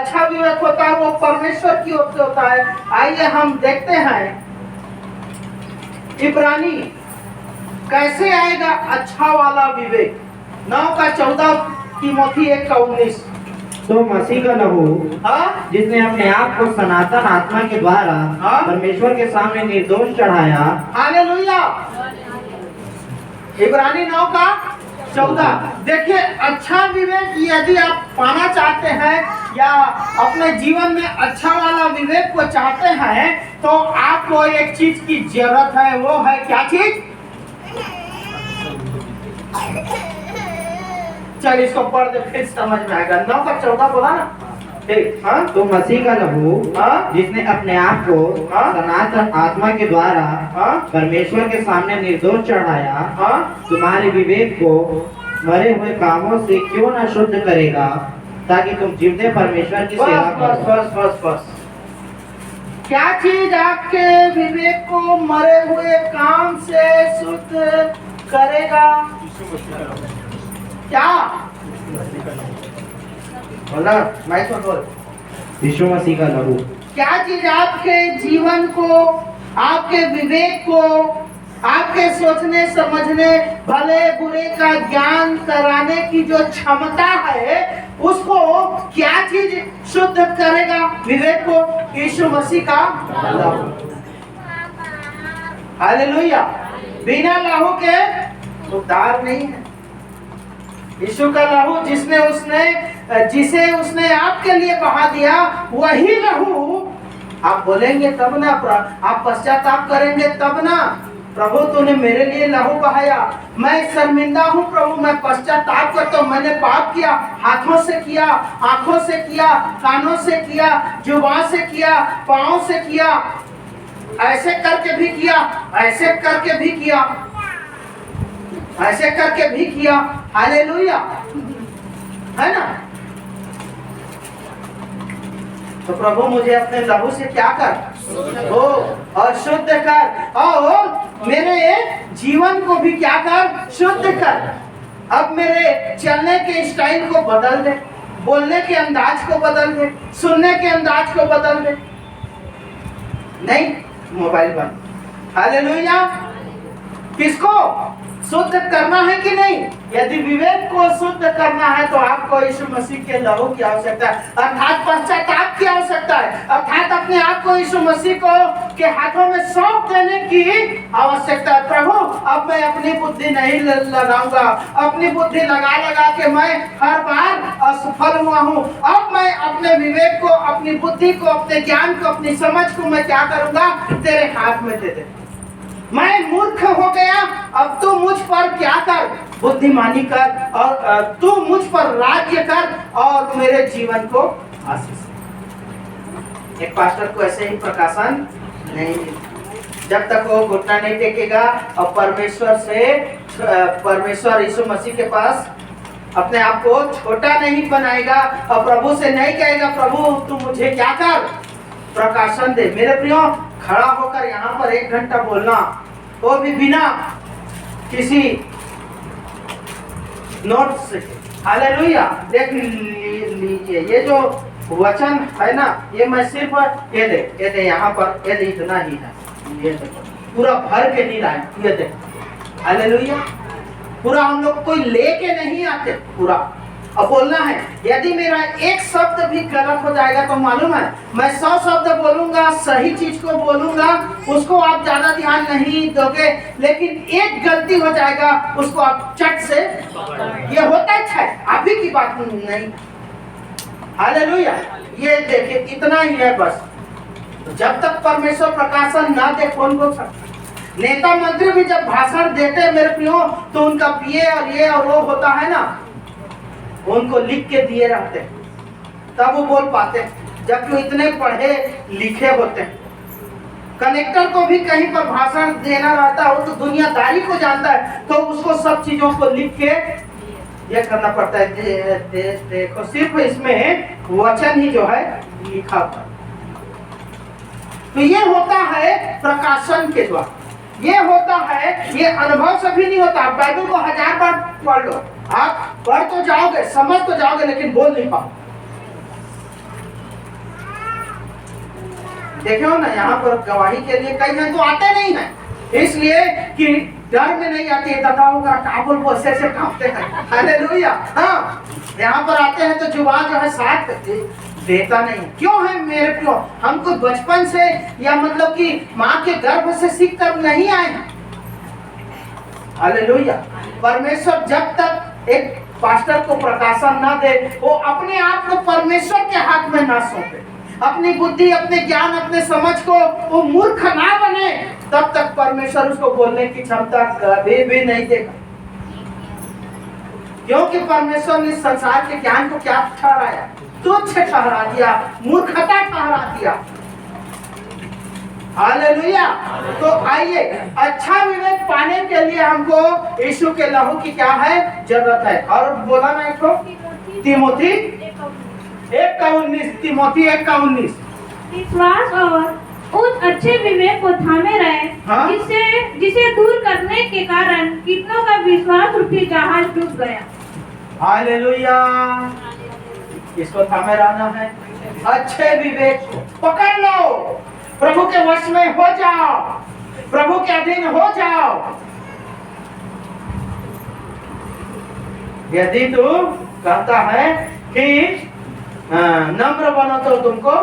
अच्छा विवेक होता है वो परमेश्वर की ओर से होता है। आइए हम देखते हैं इब्रानी कैसे आएगा अच्छा वाला विवेक। 9:14 तीमुथी 1:19। तो मसीह का लहू हाँ जिसने अपने आप को सनातन आत्मा के द्वारा हाँ? परमेश्वर के सामने निर्दोष चढ़ाया। हालेलुया। इब्रानी 9:14। देखिए अच्छा विवेक यदि आप पाना चाहते हैं या अपने जीवन में अच्छा वाला विवेक को चाहते हैं तो आपको एक चीज की जरूरत है। वो है क्या चीज? चल इसको पढ़ दे फिर समझ में आएगा। 9:14 बोला ना। ठीक। हाँ तो मसीह का लहू हाँ? जिसने अपने आप को हाँ? सनातन आत्मा के द्वारा हाँ? परमेश्वर के सामने निर्दोष चढ़ाया, हाँ? तुम्हारे विवेक को मरे हुए कामों से क्यों न शुद्ध करेगा, ताकि तुम जीवते परमेश्वर की सेवा बस करो। बस। क्या चीज आपके विवेक को मरे हुए काम से शुद्ध करेगा? क्या बोला? मैं तो बोल। यीशु मसीह का लहू क्या चीज आपके जीवन को, आपके विवेक को, आपके सोचने समझने भले बुरे का ज्ञान कराने की जो क्षमता है उसको क्या चीज शुद्ध करेगा? विवेक को यीशु मसीह का लहू। हालेलुया। बिना लहू के उद्धार नहीं है। यीशु का लहू जिसे उसने आपके लिए बहा दिया वही लहू। आप बोलेंगे तब ना, आप पश्चाताप करेंगे तब ना। प्रभु तूने मेरे लिए लहू बहाया, मैं शर्मिंदा हूँ प्रभु, मैं पश्चाताप करता हूँ। मैंने पाप किया, हाथों से किया, आंखों से किया, कानों से किया, जुबान से किया, पाँव से किया, ऐसे करके भी किया, ऐसे करके भी किया, ऐसे करके भी किया। हालेलुया, है ना? तो प्रभु मुझे अपने लहू से क्या कर हो और शुद्ध कर, और मेरे जीवन को भी क्या कर? शुद्ध कर। अब मेरे चलने के स्टाइल को बदल दे, बोलने के अंदाज को बदल दे, सुनने के अंदाज को बदल दे। नहीं, मोबाइल बंद। हालेलुया। किसको शुद्ध करना है कि नहीं? यदि विवेक को शुद्ध करना है तो आपको यीशु मसीह के लहू की आवश्यकता है, अर्थात पश्चाताप की आवश्यकता है, अर्थात अपने आप को यीशु मसीह को के हाथों में सौंप देने की आवश्यकता है। प्रभु अब मैं अपनी बुद्धि नहीं लगाऊंगा, अपनी बुद्धि लगा के मैं हर बार असफल हुआ हूँ। अब मैं अपने विवेक को, अपनी बुद्धि को, अपने ज्ञान को, अपनी समझ को मैं क्या करूंगा? तेरे हाथ में दे दे। मैं मूर्ख हो गया, अब तू मुझ पर क्या कर? बुद्धिमानी कर, और तू मुझ पर राज्य कर और मेरे जीवन को आशीष। एक पास्टर को ऐसे ही प्रकाशन नहीं मिलता जब तक वो घुटना नहीं टेकेगा और परमेश्वर यीशु मसीह के पास अपने आप को छोटा नहीं बनाएगा और प्रभु से नहीं कहेगा प्रभु तू मुझे क्या कर? प्रकाशन दे। मेरे प्रियो, खड़ा होकर यहाँ पर 1 घंटा बोलना, वो भी बिना किसी नोट से। हालेलुया। देख लीजिए ये जो वचन है ना, ये मैं सिर्फ ये दे यहाँ पर ये इतना ही है, ये पूरा भर के नहीं लाए, ये दे। हालेलुया। पूरा हम लोग कोई लेके नहीं आते, पूरा अब बोलना है। यदि मेरा एक शब्द भी गलत हो जाएगा तो मालूम है मैं 100 शब्द बोलूंगा, सही चीज को बोलूंगा, उसको आप ज्यादा ध्यान नहीं दोगे, लेकिन एक गलती हो जाएगा उसको आप चट से, ये होता है आप ही की बात नहीं। हालेलुया। ये देखिए इतना ही है बस। जब तक परमेश्वर प्रकाशन ना दे कौन बोल सकता? नेता मंत्री भी जब भाषण देते मेरे प्रियो तो उनका पीए और ये और वो होता है ना, उनको लिख के दिए रहते तब वो बोल पाते, जबकि इतने पढ़े लिखे होते हैं। कलेक्टर को भी कहीं पर भाषण देना रहता है, वो तो दुनियादारी को जानता है, तो उसको सब चीजों को लिख के ये करना पड़ता है। देखो सिर्फ इसमें वचन ही जो है लिखा हुआ। तो ये होता है प्रकाशन के द्वारा, ये होता है, ये अनुभव से भी नहीं होता। आप बाइबल को 1000 बार पढ़ लो, आप पढ़ तो जाओगे, समझ तो जाओगे, लेकिन बोल नहीं पाओ। देखे हो ना, यहाँ पर गवाही के लिए कई हैं तो आते नहीं हैं, इसलिए कि डर में नहीं आते, दादाओं का काबुल को ऐसे कांपते हैं। हालेलुया। हाँ, यहाँ पर आते हैं तो जुबान जो है साथ देता नहीं। क्यों है मेरे प्रियो? हम कुछ बचपन से या मतलब कि माँ के गर्भ से सीख कर नहीं आए हैं। हालेलुया। परमेश्वर जब तक एक पास्टर को प्रकाशन ना दे, वो अपने आप को परमेश्वर के हाथ में ना सौंपे, अपनी बुद्धि, अपने ज्ञान, अपने समझ को वो मूर्ख ना बने, तब तक परमेश्वर उसको बोलने की क्षमता कभी भी नहीं देगा। क्योंकि परमेश्वर ने संसार के ज्ञान को क्या ठहराया? तुच्छ ठहरा दिया, मूर्खता ठहरा दिया। हालेलुया। तो आइए, अच्छा विवेक पाने के लिए हमको यीशु के लहू की क्या है? जरूरत है। और बोला ना एक तीमोथी 1:19, तीमोथी 1:19, विश्वास और उस अच्छे विवेक को थामे रहे, हाँ? जिसे दूर करने के कारण कितनों का विश्वास रूपी जहाज डूब गया। हालेलुया। इसको थामे रहना है। अच्छे विवेक को पकड़ लो, प्रभु के वश में हो जाओ, प्रभु के अधीन हो जाओ। यदि तू कहता है कि नम्र बनो तो तुमको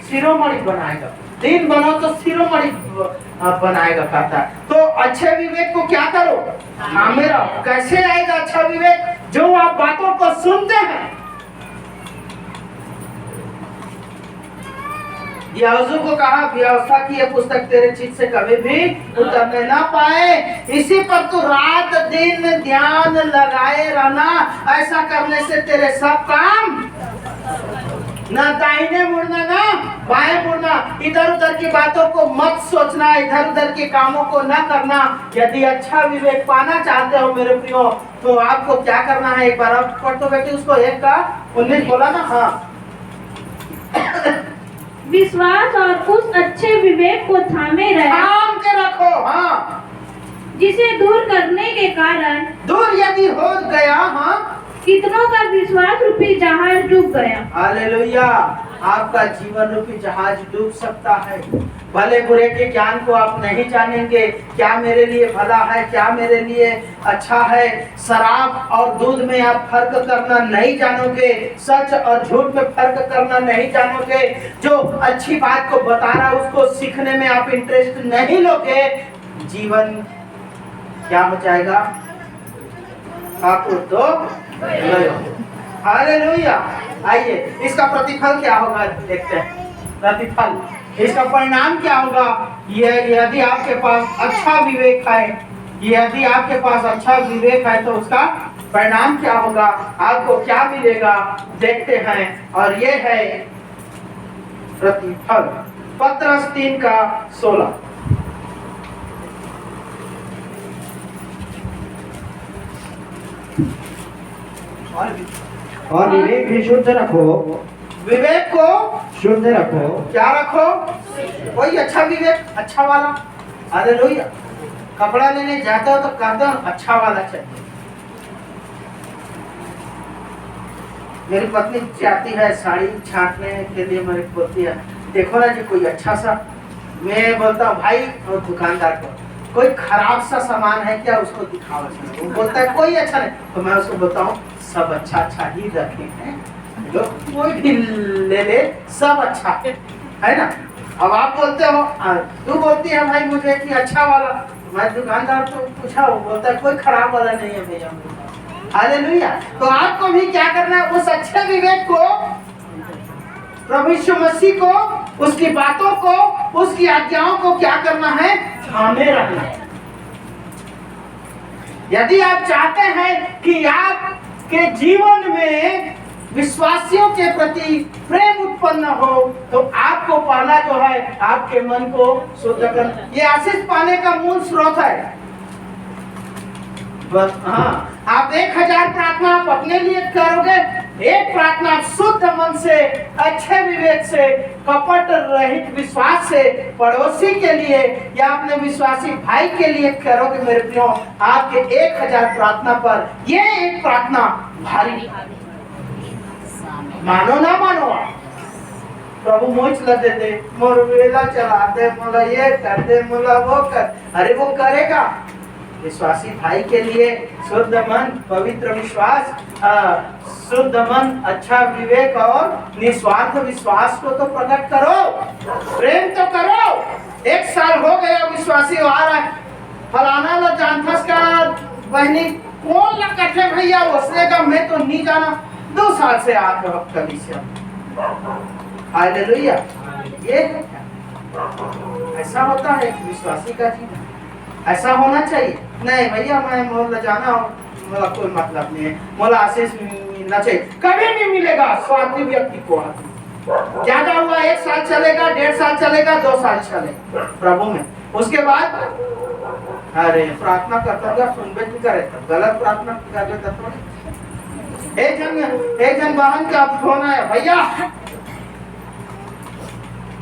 शिरोमणि बनाएगा, दीन बनो तो शिरोमणि बनाएगा, कहता है। तो अच्छे विवेक को क्या करो? थामे रहो। कैसे आएगा अच्छा विवेक? जो आप बातों को सुनते हैं। याजू को कहा, व्यवस्था की यह पुस्तक तेरे चित्त से कभी भी उतरने ना पाए, इसी पर तू रात दिन ध्यान लगाए रहना। ऐसा करने से तेरे सब काम, ना दाहिने मुड़ना ना बाएं मुड़ना, इधर उधर की बातों को मत सोचना, इधर उधर के कामों को ना करना। यदि अच्छा विवेक पाना चाहते हो मेरे प्रियो, तो आपको क्या करना है? एक बार आप पढ़ तो बेटी उसको 1:19 बोला ना। हाँ, विश्वास और उस अच्छे विवेक को थामे रहे, थाम के रखो। हाँ, जिसे दूर करने के कारण दूर यदि हो गया, हाँ, कितनों का विश्वास रूपी जहाज डूब गया। हालेलुया। आपका जीवन रूपी जहाज डूब सकता है। भले बुरे के ज्ञान को आप नहीं जानेंगे, क्या मेरे लिए भला है, क्या मेरे लिए अच्छा है। शराब और दूध में आप फर्क करना नहीं जानोगे, सच और झूठ में फर्क करना नहीं जानोगे। जो अच्छी बात को बता रहा है उसको सीखने में आप इंटरेस्ट नहीं लोगे, जीवन क्या हो जाएगा? ठाकुर तो हालेलुया। आइए, इसका प्रतिफल क्या होगा देखते हैं। प्रतिफल, इसका परिणाम क्या होगा? यदि आपके पास अच्छा विवेक है, यदि आपके पास अच्छा विवेक है तो उसका परिणाम क्या होगा? आपको क्या मिलेगा देखते हैं। और ये है प्रतिफल। पत्रस 3:16। और विवेक भी शुद्ध रखो, विवेक को शुद्ध रखो। क्या रखो? कोई अच्छा विवेक, अच्छा वाला। हालेलुया। कपड़ा लेने जाते हो तो कहते हो अच्छा वाला चाहिए। मेरी पत्नी जाती है साड़ी छांटने के लिए, मेरी बोलती है देखो ना जी कोई अच्छा सा। मैं बोलता हूँ भाई, और दुकानदार को कोई खराब सा सामान है क्या, उसको दिखाओ। वो बोलता है कोई अच्छा नहीं, तो मैं उसको बोलता हूँ सब अच्छा अच्छा ही रखे हैं, जो कोई भी ले ले सब अच्छा है ना। अब आप बोलते हो, तू बोलती है भाई मुझे कि अच्छा वाला, मैं दुकानदार को पूछा, वो बोलता है कोई खराब वाला नहीं है भैया। हालेलुया। तो आपको भी क्या करना है? उस अच्छे विवेक को, प्रभु यीशु मसीह को, उसकी बातों को, उसकी आज्ञाओं को क्या करना है? थामे रखना। यदि आप चाहते हैं कि आपके जीवन में विश्वासियों के प्रति प्रेम उत्पन्न हो, तो आपको पहला जो है आपके मन को शुद्ध करना। ये आशीष पाने का मूल स्रोत है। हाँ, आप 1000 प्रार्थना आप अपने लिए करोगे, एक प्रार्थना आप शुद्ध मन से, अच्छे विवेक से, कपट रहित विश्वास से पड़ोसी के लिए या अपने विश्वासी भाई के लिए करोगे मेरे प्रियो, आपके 1000 प्रार्थना पर ये एक प्रार्थना भारी। मानो ना मानो, प्रभु मोच ल देते, मोर वेला चला दे, मोला ये कर दे, मोला वो कर। अरे वो करेगा। विश्वासी भाई के लिए शुद्ध मन, पवित्र विश्वास, शुद्ध मन, अच्छा विवेक और निस्वार्थ विश्वास को तो प्रकट करो, प्रेम तो करो। 1 साल हो गया विश्वासी आ रहा है, फलाना ला जानथस का बहनी कौन ला कथे भैया, उसने का मैं तो नहीं जाना, 2 साल से आ रहा हूं कलीसिया। हालेलुया। ये है क्या? ऐसा होता है विश्वासी का जीवन, ऐसा होना चाहिए। नहीं भैया मैं मोला जाना हूँ, मोला कोई मतलब नहीं है, मोला आशीष मिलना चाहिए, कभी नहीं मिलेगा स्वार्थी व्यक्ति को। ज्यादा हुआ 1 साल चलेगा, 1.5 साल चलेगा, 2 साल चलेगा प्रभु में, उसके बाद अरे प्रार्थना करता होगा, सुनबे नहीं करे तो गलत प्रार्थना करबे तो थोड़ी। एक जन बहन का फोन आया, भैया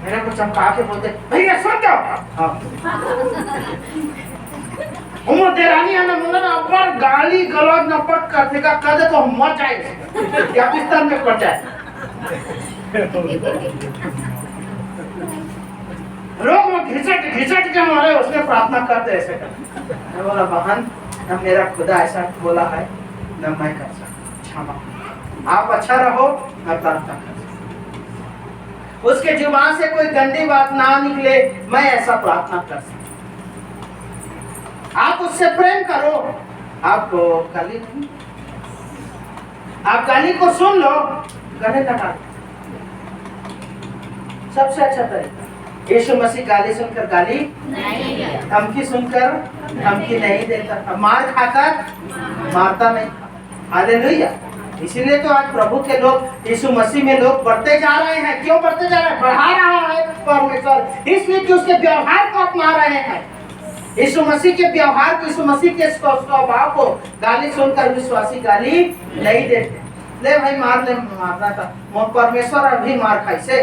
मेरे को चमका के बोलते, भैया सुन जाओ। हाँ उमर देरानी है ना, मुला ना अपर गाली गलौज न पट करते का कदे तो मर जाए या बिस्तर में पड़ जाए। रोग में घिसट के मारे उसने प्रार्थना करते ऐसे कर। मैं बोला बहन न मेरा खुदा ऐसा बोला है न मैं कर सकता, क्षमा, आप अच्छा रहो, मैं प्रार्थना कर सकता। उसके जुबान से कोई गंदी बात ना निकले, मैं ऐसा प्रार्थना कर सकता। आप उससे प्रेम करो, आपको गाली नहीं, आप गाली को सुन लो, गले लगा। सबसे अच्छा तरीका, यीशु मसीह गाली सुनकर गाली नहीं देता, धमकी सुनकर धमकी नहीं देता, मार खाकर मारता नहीं। हालेलुया। इसीलिए तो आज प्रभु के लोग, यीशु मसीह में लोग बढ़ते जा रहे हैं। क्यों बढ़ते जा रहे हैं? बढ़ा रहा है परमेश्वर, इसलिए कि उसके व्यवहार को अपना रहे हैं। यीशु मसीह के व्यवहार को, यीशु मसीह के स्वभाव को गाली सुनकर विश्वासी गाली नहीं देते। ले भाई मार ले, मारना था वो परमेश्वर अभी मार खाई से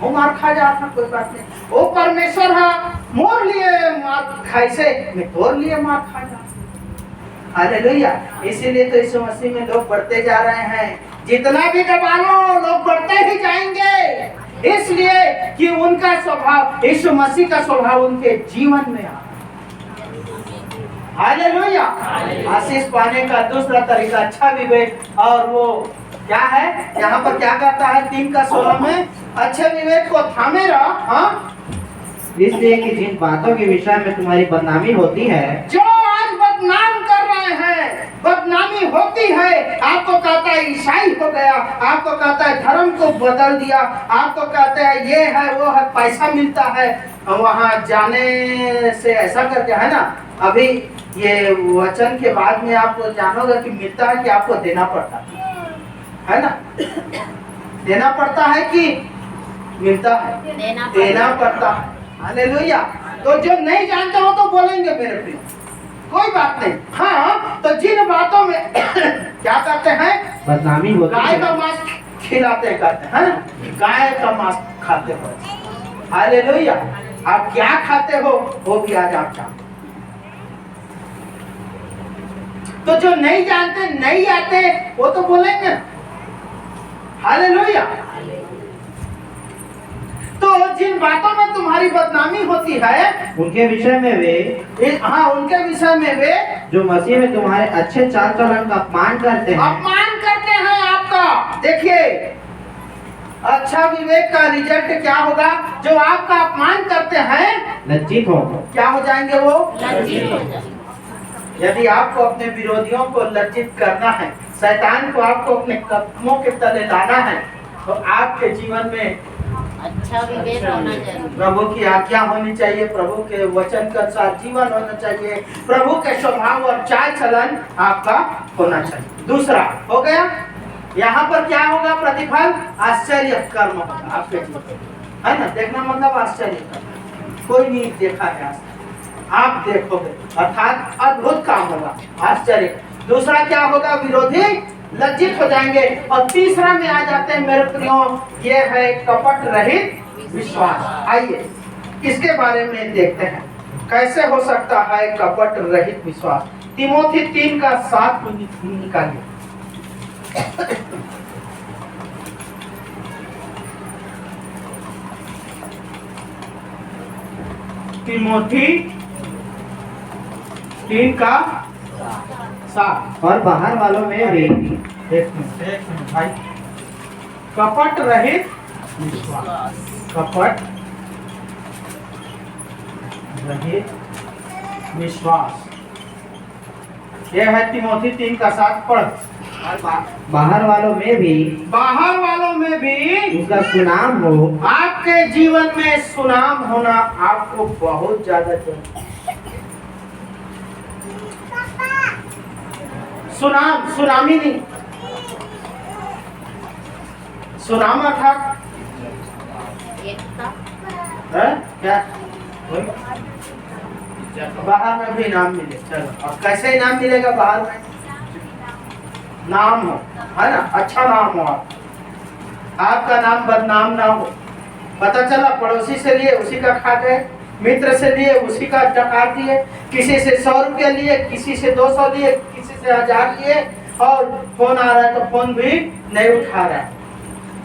वो मार खा जाता, कोई बात नहीं, वो परमेश्वर है मोर लिए मार खाई से मैं तोर लिए मार खा जाता। हालेलुया। इसीलिए तो यीशु मसीह में लोग बढ़ते जा रहे हैं। जितना भी दबा लो लोग बढ़ते ही जाएंगे, इसलिए कि उनका स्वभाव, यीशु मसीह का स्वभाव उनके जीवन में आ। हालेलुया। आशीष पाने का दूसरा तरीका अच्छा विवेक, और वो क्या है यहाँ पर क्या कहता है 3:16 में, अच्छे विवेक को थामे रहो। हाँ, इसलिए कि जिन बातों के विषय में तुम्हारी बदनामी होती है, जो आज बदनाम कर रहे हैं, बदनामी होती है, आपको कहता है ईसाई हो गया, आपको कहता है धर्म को बदल दिया, आपको कहता है ये है वो है, पैसा मिलता है वहाँ जाने से, ऐसा करके है ना। अभी ये वचन के बाद में आप जानोगे कि मिलता है कि आपको देना पड़ता है ना, देना पड़ता है कि मिलता है, देना पड़ता है। हालेलुया। तो जो नहीं जानते हो तो बोलेंगे मेरे प्रिय, कोई बात नहीं। हाँ, तो जिन बातों में क्या करते हैं, बदनामी होती गाय है, का मांस खिलाते करते हैं ना, गाय का मांस खाते हो। हालेलुया। आप क्या खाते हो वो भी आज आप जानते। तो जो नहीं जानते, नहीं आते, वो तो बोलेंगे। हालेलुया। तो जिन बातों में तुम्हारी बदनामी होती है, उनके विषय में वे, हाँ उनके विषय में वे जो मसीह में तुम्हारे अच्छे चाल चलन का अपमान करते हैं, अपमान करते हैं आपका। देखिए अच्छा विवेक का रिजल्ट क्या होगा? जो आपका अपमान करते हैं लज्जित हो। क्या हो जाएंगे? वो लज्जित हो जाएंगे। यदि आपको अपने विरोधियों को लज्जित करना है, शैतान को आपको अपने कदमों के तले लाना है, तो आपके जीवन में अच्छा विवेक होना चाहिए, प्रभु की आज्ञा होनी चाहिए, प्रभु के वचन के अनुसार जीवन होना चाहिए, प्रभु के स्वभाव और चाल चलन आपका होना चाहिए। दूसरा हो गया, यहाँ पर क्या होगा? प्रतिफल आश्चर्य कर्म होगा आपके जीवन, है ना। देखना मतलब आश्चर्य कर्म, कोई नहीं देखा है आज, आप देखोगे, अर्थात अद्भुत काम होगा, आश्चर्य। दूसरा क्या होगा? विरोधी लज्जित हो जाएंगे। और तीसरा में आ जाते हैं मेरे प्रियो, ये है कपट रहित विश्वास। आइए इसके बारे में देखते हैं, कैसे हो सकता है कपट रहित विश्वास। तिमोथी 3:7 निकालिए। तिमोथी 3:7। और बाहर वालों में भी एक मिनट भाई। कपट रहित विश्वास, कपट रहित विश्वास, ये है तिमोथी 3:7 पढ़। बाहर वालों में भी बाहर वालों में भी उसका सुनाम हो। आपके जीवन में सुनाम होना आपको बहुत ज्यादा जरूरी। सुनाम, सुनामी नहीं, सुनामा था। एकता है क्या? बाहर में भी इनाम मिले। चलो, और कैसे इनाम मिलेगा बाहर में? नाम हो, है ना, अच्छा नाम हो, आपका नाम बदनाम ना हो। पता चला पड़ोसी से लिए उसी का खा गए, मित्र से लिए उसी का डकार दिए, किसी से 100 रुपया लिए, किसी से 200 लिए, किसी से 1000 लिए, और फोन आ रहा है तो फोन भी नहीं उठा रहा है।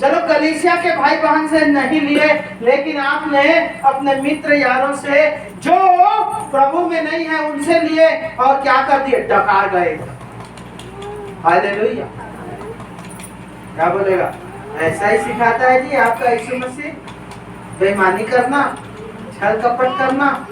चलो कलीसिया के भाई बहन से नहीं लिए, लेकिन आपने अपने मित्र यारों से जो प्रभु में नहीं है उनसे लिए, और क्या कर दिए? डकार गए। हालेलुया। क्या बोलेगा? ऐसा ही सिखाता है जी आपका यीशु मसीह? बेईमानी करना, छल कपट करना,